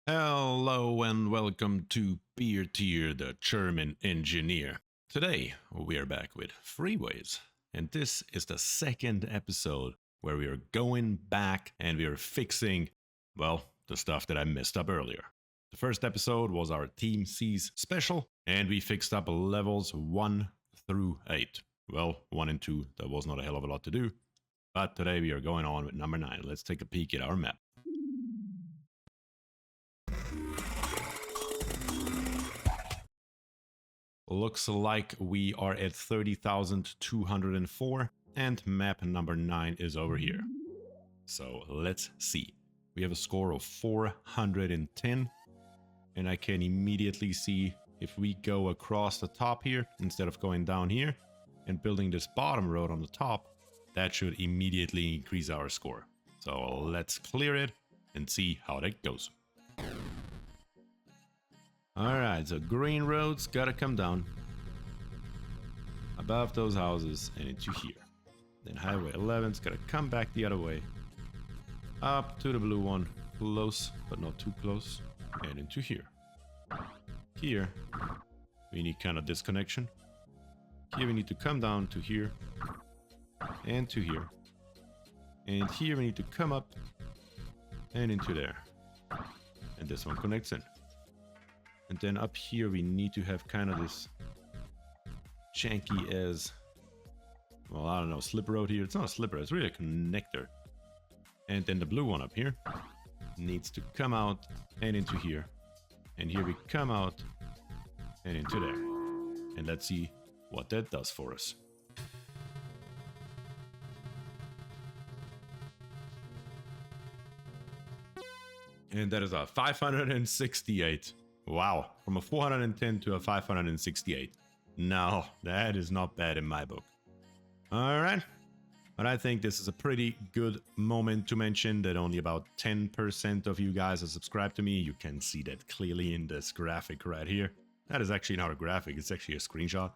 Hello and welcome to BierTier, the German engineer. Today we are back with Freeways, and this is the second episode where we are going back and we are fixing, well, the stuff that I messed up earlier. The first episode was our Team C's special, and we fixed up levels 1 through 8. Well, 1 and 2, that was not a hell of a lot to do, but today we are going on with number 9. Let's take a peek at our map. Looks like we are at 30,204 and map number 9 is over here. So let's see. We have a score of 410 and I can immediately see if we go across the top here instead of going down here and building this bottom road on the top, that should immediately increase our score. So let's clear it and see how that goes. Alright, so green roads gotta come down above those houses and into here. Then highway 11's gotta come back the other way. Up to the blue one, close but not too close, and into here. Here, we need kind of disconnection. Here we need to come down to here, and to here. And here we need to come up and into there. And this one connects in. And then up here we need to have kind of this janky as, well, I don't know, slip road here. It's not a slip road, it's really a connector. And then the blue one up here needs to come out and into here. And here we come out and into there. And let's see what that does for us. And that is a 568. Wow, from a 410 to a 568. No, that is not bad in my book. Alright, but I think this is a pretty good moment to mention that only about 10% of you guys are subscribed to me. You can see that clearly in this graphic right here. That is actually not a graphic, it's actually a screenshot.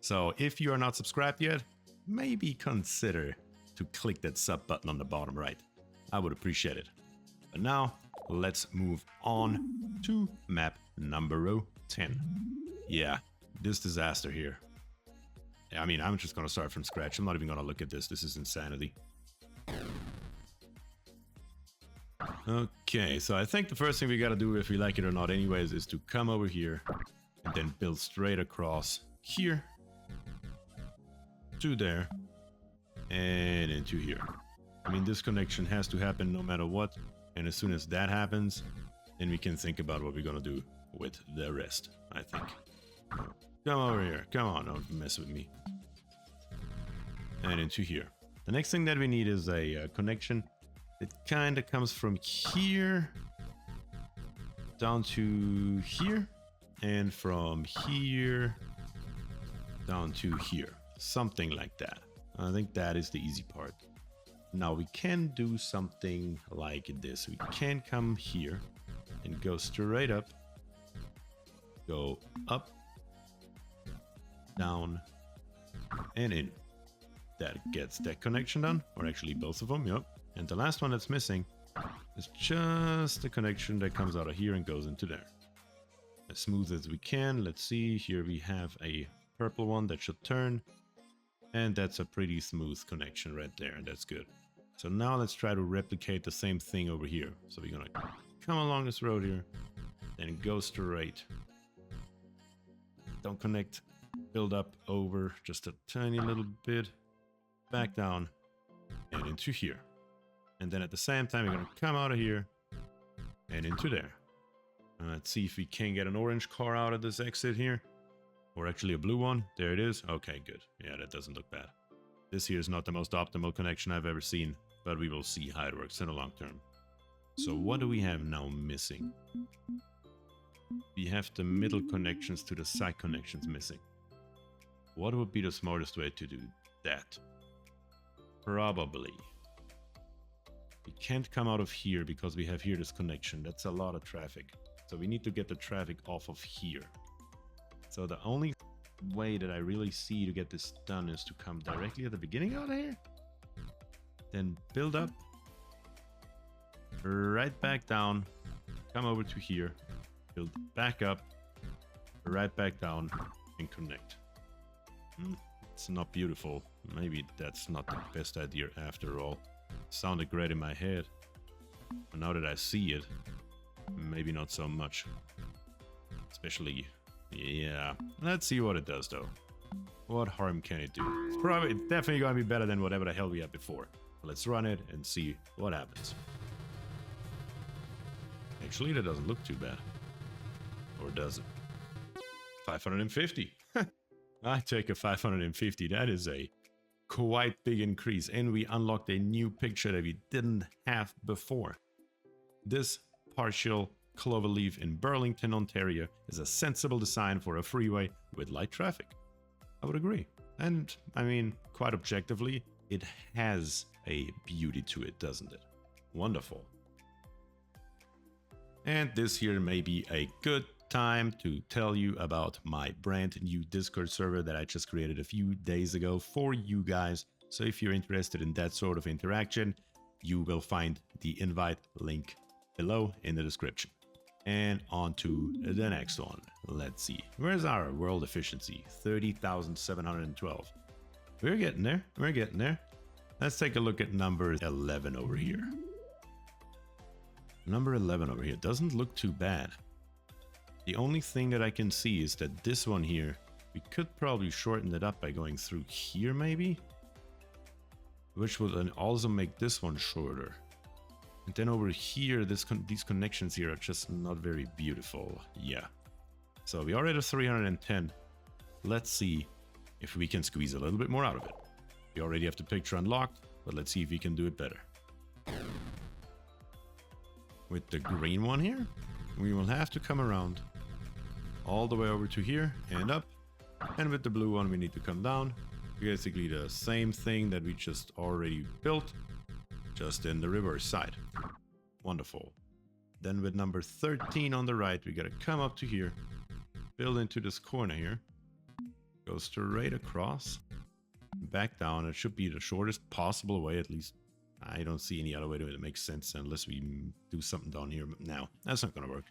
So if you are not subscribed yet, maybe consider to click that sub button on the bottom right. I would appreciate it. But now, let's move on to map number 10. Yeah, this disaster here. I mean, I'm just gonna start from scratch. I'm not even gonna look at this. This is insanity. Okay, so I think the first thing we gotta do, if we like it or not anyways, is to come over here and then build straight across here to there and into here. I mean, this connection has to happen no matter what. And as soon as that happens, then we can think about what we're gonna do with the rest, I think. Come over here. Come on, don't mess with me. And into here. The next thing that we need is a connection. It kind of comes from here down to here. And from here down to here. Something like that. I think that is the easy part. Now we can do something like this. We can come here and go straight up, go up, down, and in. That gets that connection done, or actually both of them, yep. And the last one that's missing is just the connection that comes out of here and goes into there. As smooth as we can. Let's see, here we have a purple one that should turn, and that's a pretty smooth connection right there, and that's good. So now let's try to replicate the same thing over here. So we're gonna come along this road here, and go straight. Don't connect, build up over just a tiny little bit, back down, and into here. And then at the same time, we're gonna come out of here, and into there. Let's see if we can get an orange car out of this exit here. Or actually a blue one. There it is. Okay, good. Yeah, that doesn't look bad. This here is not the most optimal connection I've ever seen, but we will see how it works in the long term. So what do we have now missing? We have the middle connections to the side connections missing. What would be the smartest way to do that? Probably. We can't come out of here because we have here this connection. That's a lot of traffic. So we need to get the traffic off of here. So the only way that I really see to get this done is to come directly at the beginning out of here. Then build up. Right back down. come over to here, build back up, right back down, and connect. It's not beautiful. Maybe that's not the best idea after all. Sounded great in my head. But now that I see it, maybe not so much. Especially, yeah. Let's see what it does though. What harm can it do? It's definitely gonna be better than whatever the hell we had before. Let's run it and see what happens. Actually, that doesn't look too bad. Or does it? 550. I take a 550. That is a quite big increase. And we unlocked a new picture that we didn't have before. This partial cloverleaf in Burlington, Ontario is a sensible design for a freeway with light traffic. I would agree. And I mean, quite objectively, it has a beauty to it, doesn't it? Wonderful. And this here may be a good time to tell you about my brand new Discord server that I just created a few days ago for you guys. So if you're interested in that sort of interaction, you will find the invite link below in the description. And on to the next one. Let's see. Where's our world efficiency? 30,712. We're getting there. We're getting there. Let's take a look at number 11 over here. Number 11 over here doesn't look too bad. The only thing that I can see is that this one here, we could probably shorten it up by going through here maybe, which would then also make this one shorter. And then over here, these connections here are just not very beautiful. Yeah. So we already have 310. Let's see if we can squeeze a little bit more out of it. We already have the picture unlocked, but let's see if we can do it better. With the green one here, we will have to come around all the way over to here and up. And with the blue one, we need to come down. Basically the same thing that we just already built, just in the reverse side. Wonderful. Then with number 13 on the right, we gotta come up to here, build into this corner here, go straight across, back down. It should be the shortest possible way, at least. I don't see any other way to make sense unless we do something down here. But now, that's not gonna work.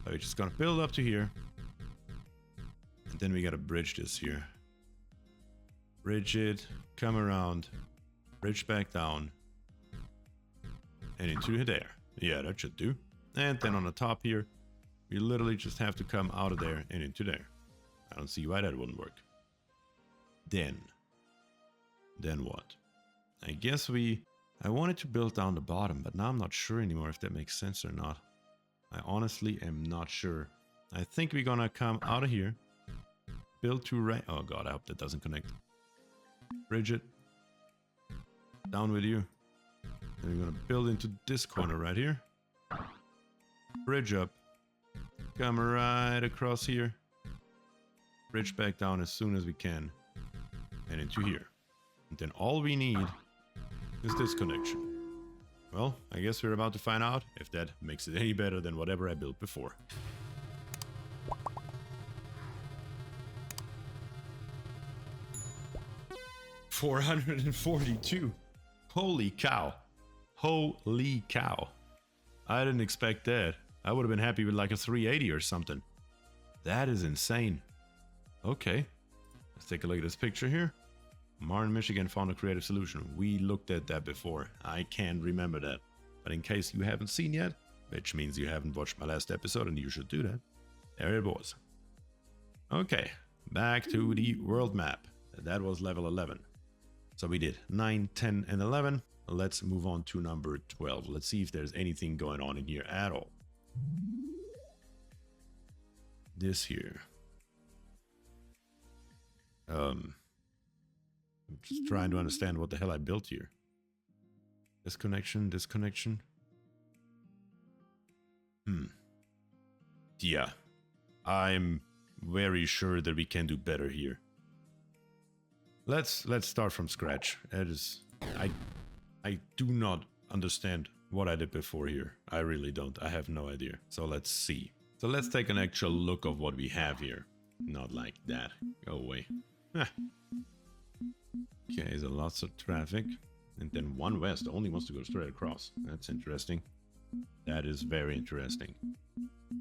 So we're just gonna build up to here. And then we gotta bridge this here. Bridge it, come around, bridge back down, and into there. Yeah, that should do. And then on the top here, we literally just have to come out of there and into there. I don't see why that wouldn't work. Then what? I guess I wanted to build down the bottom, but now I'm not sure anymore if that makes sense or not. I honestly am not sure. I think we're gonna come out of here, build to right. Oh god, I hope that doesn't connect. Bridge it. Down with you. And we're gonna build into this corner right here. Bridge up. Come right across here. Bridge back down as soon as we can. And into here. And then all we need is this connection. Well, I guess we're about to find out if that makes it any better than whatever I built before. $442. Holy cow. Holy cow. I didn't expect that. I would have been happy with like a 380 or something. That is insane. Okay. Let's take a look at this picture here. Martin, Michigan found a creative solution. We looked at that before. I can't remember that. But in case you haven't seen yet, which means you haven't watched my last episode and you should do that, there it was. Okay, back to the world map. That was level 11. So we did 9, 10, and 11. Let's move on to number 12. Let's see if there's anything going on in here at all. This here. I'm just trying to understand what the hell I built here. This connection. Yeah. I'm very sure that we can do better here. Let's start from scratch. That is, I do not understand what I did before here. I really don't. I have no idea. So let's see. So let's take an actual look of what we have here. Not like that. Go away. Okay, so lots of traffic. And then one west only wants to go straight across. That's interesting. That is very interesting.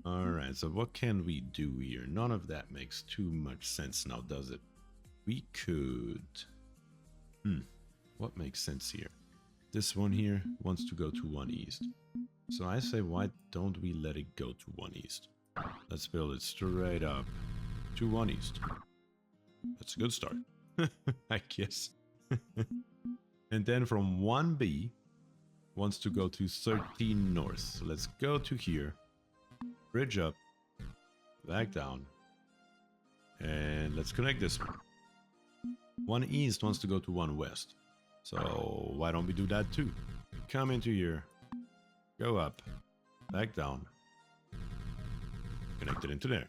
Alright, so what can we do here? None of that makes too much sense now, does it? We could... what makes sense here? This one here wants to go to 1 east. So I say, why don't we let it go to 1 east? Let's build it straight up to 1 east. That's a good start, I guess. And then from 1B wants to go to 13 north. So let's go to here, bridge up, back down, and let's connect this one. 1 east wants to go to 1 west. So why don't we do that too? Come into here, go up, back down, connect it into there.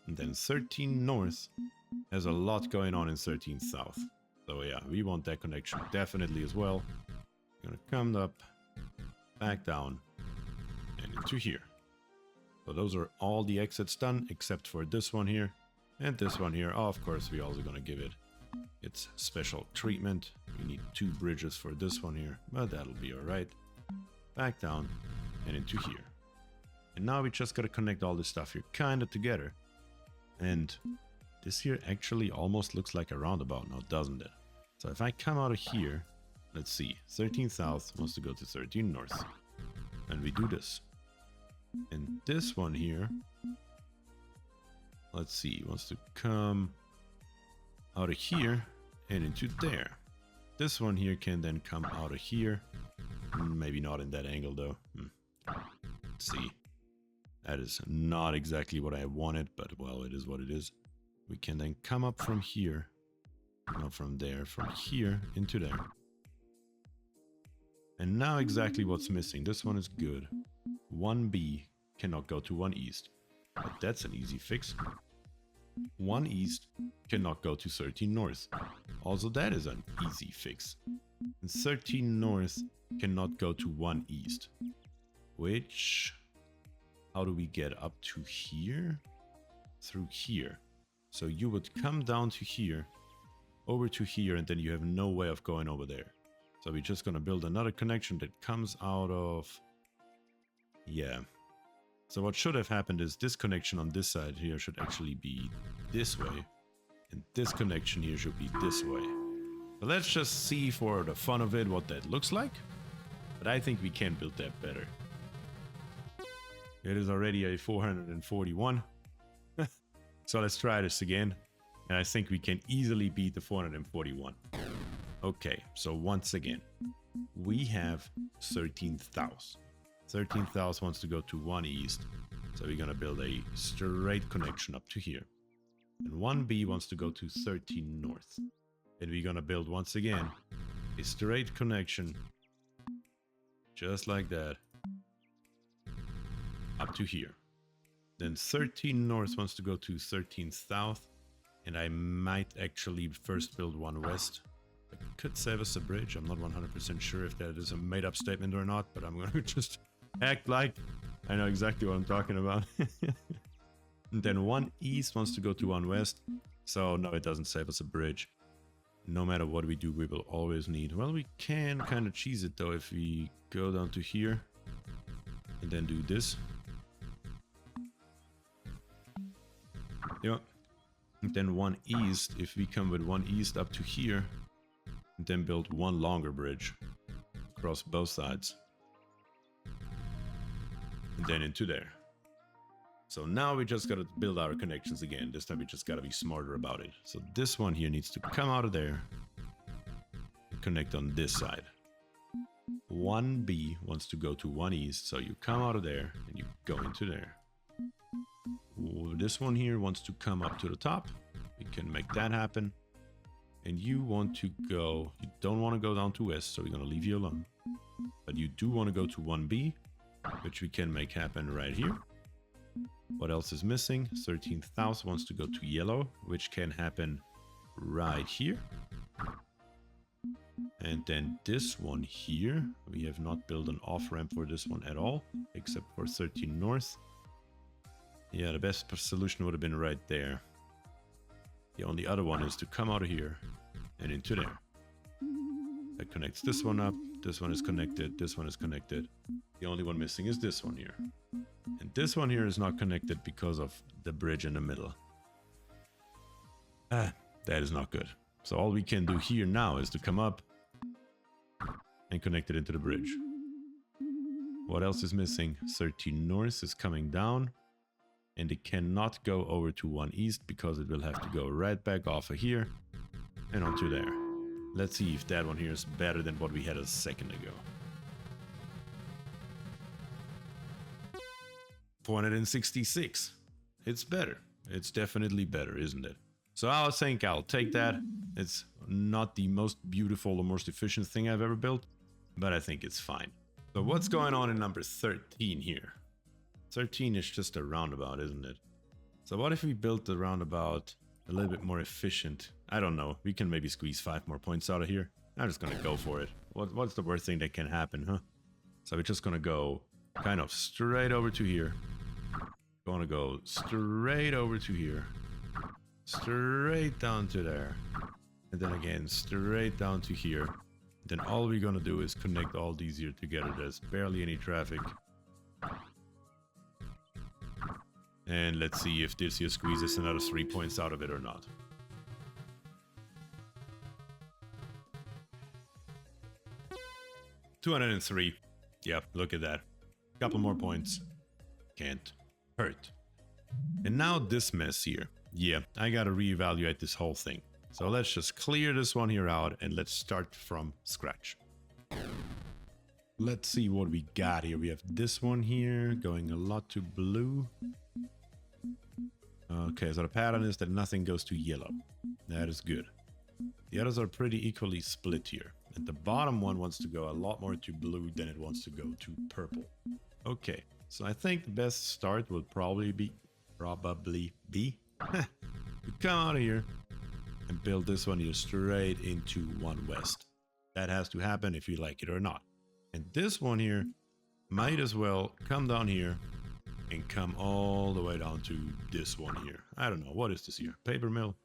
And then 13 north has a lot going on in 13 south. So yeah, we want that connection definitely as well. Gonna come up, back down, and into here. So those are all the exits done except for this one here and this one here. Oh, of course, we also gonna give it its special treatment. We need 2 bridges for this one here, but that'll be alright. Back down and into here. And now we just gotta connect all this stuff here kinda together. And this here actually almost looks like a roundabout now, doesn't it? So if I come out of here, let's see, 13 south wants to go to 13 north. And we do this. And this one here, let's see, wants to come out of here and into there. This one here can then come out of here. Maybe not in that angle though. Let's see. That is not exactly what I wanted, but well, it is what it is. We can then come up from here, not from there, from here into there. And now exactly what's missing. This one is good. 1B cannot go to 1 east, but that's an easy fix. 1 east cannot go to 13 north. Also, that is an easy fix. And 13 north cannot go to 1 east. Which... how do we get up to here? Through here. So you would come down to here, over to here, and then you have no way of going over there. So we're just gonna build another connection that comes out of... yeah. So what should have happened is this connection on this side here should actually be this way. And this connection here should be this way. But let's just see for the fun of it what that looks like. But I think we can build that better. It is already a 441. So let's try this again. And I think we can easily beat the 441. Okay, so once again, we have 13,000. 13,000 wants to go to 1 east. So we're going to build a straight connection up to here. And 1B wants to go to 13 north. And we're going to build once again a straight connection. Just like that. Up to here. Then 13 north wants to go to 13 south. And I might actually first build 1 west. That could save us a bridge. I'm not 100% sure if that is a made up statement or not, but I'm going to just act like I know exactly what I'm talking about. And then 1 east wants to go to 1 west. So no, it doesn't save us a bridge. No matter what we do, we will always need... well, we can kind of cheese it though if we go down to here. And then do this. Yeah. And then 1 east, if we come with 1 east up to here, and then build 1 longer bridge across both sides. And then into there. So now we just gotta build our connections again. This time we just gotta be smarter about it. So this one here needs to come out of there and connect on this side. 1B wants to go to 1 east, so you come out of there and you go into there. This one here wants to come up to the top. We can make that happen. And you want to go... you don't want to go down to west, so we're going to leave you alone. But you do want to go to 1B, which we can make happen right here. What else is missing? 13,000 wants to go to yellow, which can happen right here. And then this one here, we have not built an off-ramp for this one at all, except for 13 north. Yeah, the best solution would have been right there. The only other one is to come out of here and into there. That connects this one up, This one is connected. This one is connected. The only one missing is this one here. And this one here is not connected because of the bridge in the middle. That is not good. So all we can do here now is to come up and connect it into the bridge. What else is missing? 13 north is coming down. And it cannot go over to 1 east because it will have to go right back off of here and onto there. Let's see if that one here is better than what we had a second ago. 466. It's better. It's definitely better, isn't it? So I think I'll take that. It's not the most beautiful or most efficient thing I've ever built, but I think it's fine. So what's going on in number 13 here? 13 is just a roundabout, isn't it? So what if we built the roundabout a little bit more efficient? I don't know. We can maybe squeeze 5 more points out of here. I'm just gonna go for it. What's the worst thing that can happen, huh? So we're just gonna go kind of straight over to here. Gonna go straight over to here. Straight down to there. And then again, straight down to here. Then all we're gonna do is connect all these here together. There's barely any traffic. And let's see if this here squeezes another 3 points out of it or not. $203. Yep, look at that. Couple more points. Can't hurt. And now this mess here. Yeah, I gotta reevaluate this whole thing. So let's just clear this one here out and let's start from scratch. Let's see what we got here. We have this one here going a lot to blue. Okay, so the pattern is that nothing goes to yellow. That is good. The others are pretty equally split here. And the bottom one wants to go a lot more to blue than it wants to go to purple. Okay, so I think the best start will probably be we come out of here and build this one here straight into 1 west. That has to happen if you like it or not. And this one here might as well come down here and come all the way down to this one here. I don't know. What is this here? Paper mill?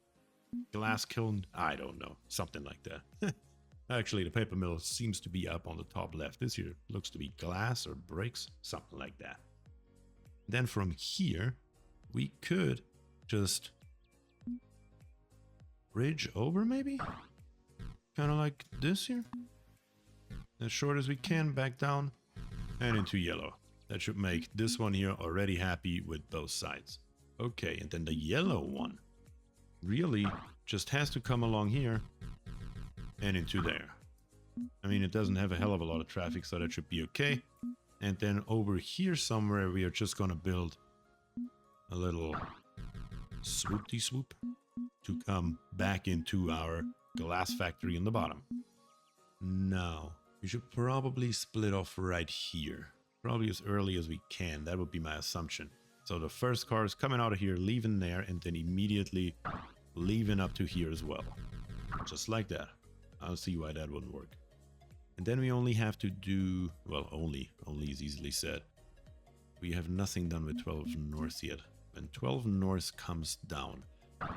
Glass kiln? I don't know. Something like that. Actually, the paper mill seems to be up on the top left. This here looks to be glass or bricks. Something like that. Then from here, we could just bridge over maybe? Kind of like this here. As short as we can, back down and into yellow. That should make this one here already happy with both sides. Okay, and then the yellow one really just has to come along here and into there. I mean, it doesn't have a hell of a lot of traffic, so that should be okay. And then over here somewhere, we are just gonna build a little swoop-de-swoop to come back into our glass factory in the bottom. Now, we should probably split off right here. Probably as early as we can. That would be my assumption. So the first car is coming out of here, leaving there, and then immediately leaving up to here as well. Just like that. I'll see why that wouldn't work. And then we only have to do... Well, only is easily said. We have nothing done with 12 north yet. When 12 north comes down,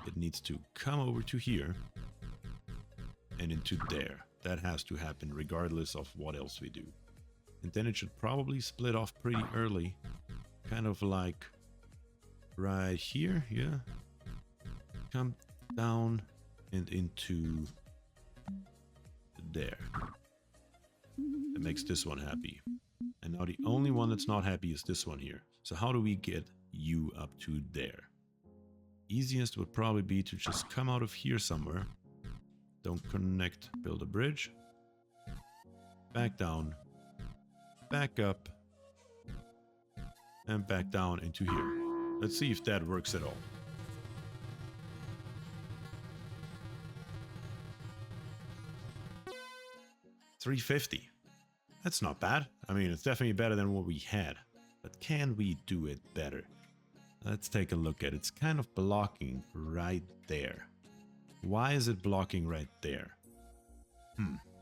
it needs to come over to here and into there. That has to happen regardless of what else we do. And then it should probably split off pretty early. Kind of like right here, yeah. Come down and into there. That makes this one happy. And now the only one that's not happy is this one here. So how do we get you up to there? Easiest would probably be to just come out of here somewhere. Don't connect, build a bridge. Back down. Back up. And back down into here. Let's see if that works at all. $350. That's not bad. I mean, it's definitely better than what we had. But can we do it better? Let's take a look at it. It's kind of blocking right there. Why is it blocking right there?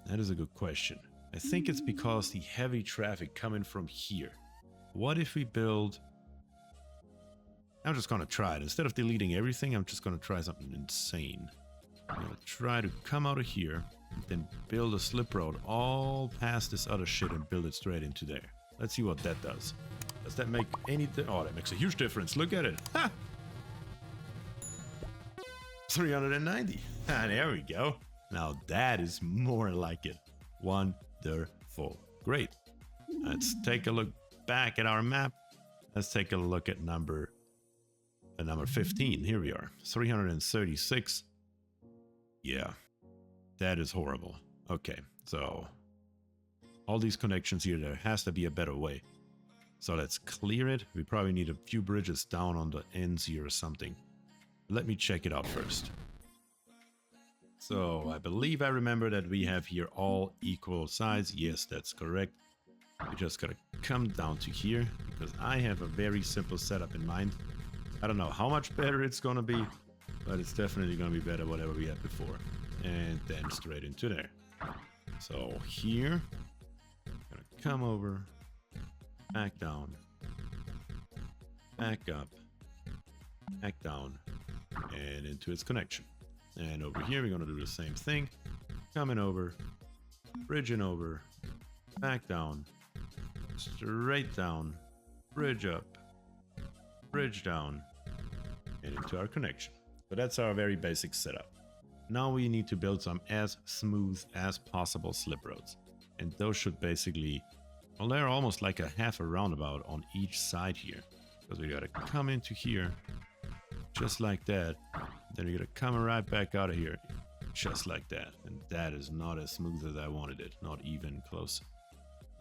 That is a good question. I think it's because the heavy traffic coming from here. What if we build... I'm just gonna try it. Instead of deleting everything, I'm just gonna try something insane. I'm gonna try to come out of here Then build a slip road all past this other shit and build it straight into there. Let's see what that does. Does that make any... Oh, that makes a huge difference. Look at it. Ha! 390. Ah, there we go. Now that is more like it. Wonderful. Great. Let's take a look back at our map. Let's take a look at number 15. Here we are. 336. Yeah. That is horrible. Okay, so all these connections here, there has to be a better way. So let's clear it. We probably need a few bridges down on the ends here or something. Let me check it out first. So I believe I remember that we have here all equal size. Yes, that's correct. We just gotta come down to here because I have a very simple setup in mind. I don't know how much better it's gonna be, but it's definitely gonna be better whatever we had before. And then straight into there. So here, gonna come over, back down, back up, back down, and into its connection. And over here, we're gonna do the same thing. Coming over, bridging over, back down, straight down, bridge up, bridge down, and into our connection. But that's our very basic setup. Now we need to build some as smooth as possible slip roads. And those should basically, well, they're almost like a half a roundabout on each side here. Because we gotta come into here, just like that. Then we gotta come right back out of here, just like that. And that is not as smooth as I wanted it, not even close.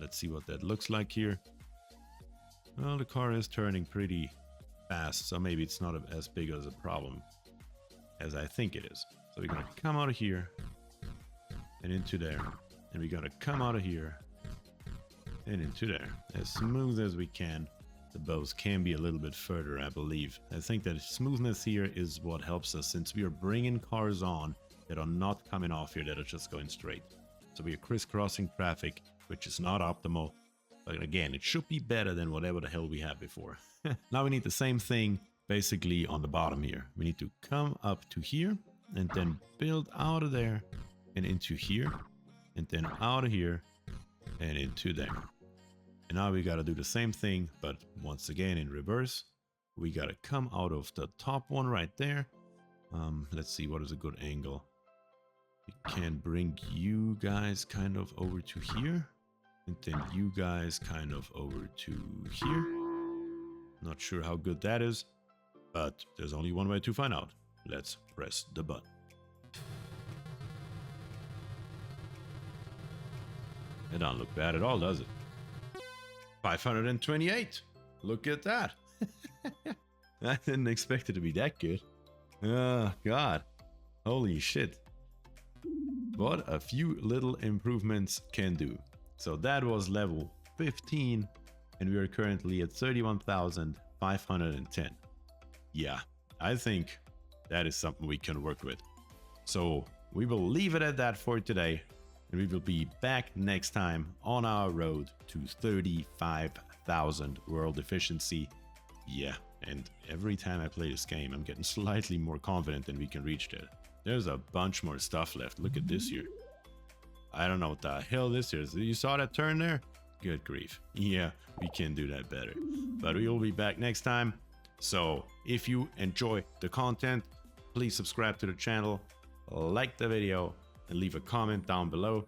Let's see what that looks like here. Well, the car is turning pretty fast, so maybe it's not as big as a problem as I think it is. So we're gonna come out of here and into there, and we're gonna come out of here and into there as smooth as we can. The bows can be a little bit further, I believe. I think that smoothness here is what helps us, since we are bringing cars on that are not coming off here, that are just going straight. So we are crisscrossing traffic, which is not optimal, but again, it should be better than whatever the hell we had before. Now we need the same thing basically on the bottom here. We need to come up to here and then build out of there and into here, and then out of here and into there. And now we gotta do the same thing, but once again in reverse. We gotta come out of the top one right there. Let's see, what is a good angle? We can bring you guys kind of over to here, and then you guys kind of over to here. Not sure how good that is, but there's only one way to find out. Let's press the button. It don't look bad at all, does it? 528. Look at that. I didn't expect it to be that good. Oh, God. Holy shit. What a few little improvements can do. So that was level 15, and we are currently at 31,510. Yeah, I think that is something we can work with. So we will leave it at that for today, and we will be back next time on our road to 35,000 world efficiency. Yeah, and every time I play this game, I'm getting slightly more confident that we can reach that. There's a bunch more stuff left. Look at this here. I don't know what the hell this is. You saw that turn there? Good grief. Yeah, we can do that better. But we will be back next time. So if you enjoy the content, please subscribe to the channel, like the video, and leave a comment down below.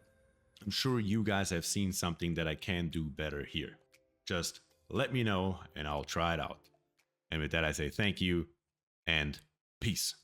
I'm sure you guys have seen something that I can do better here. Just let me know and I'll try it out. And with that, I say thank you and peace.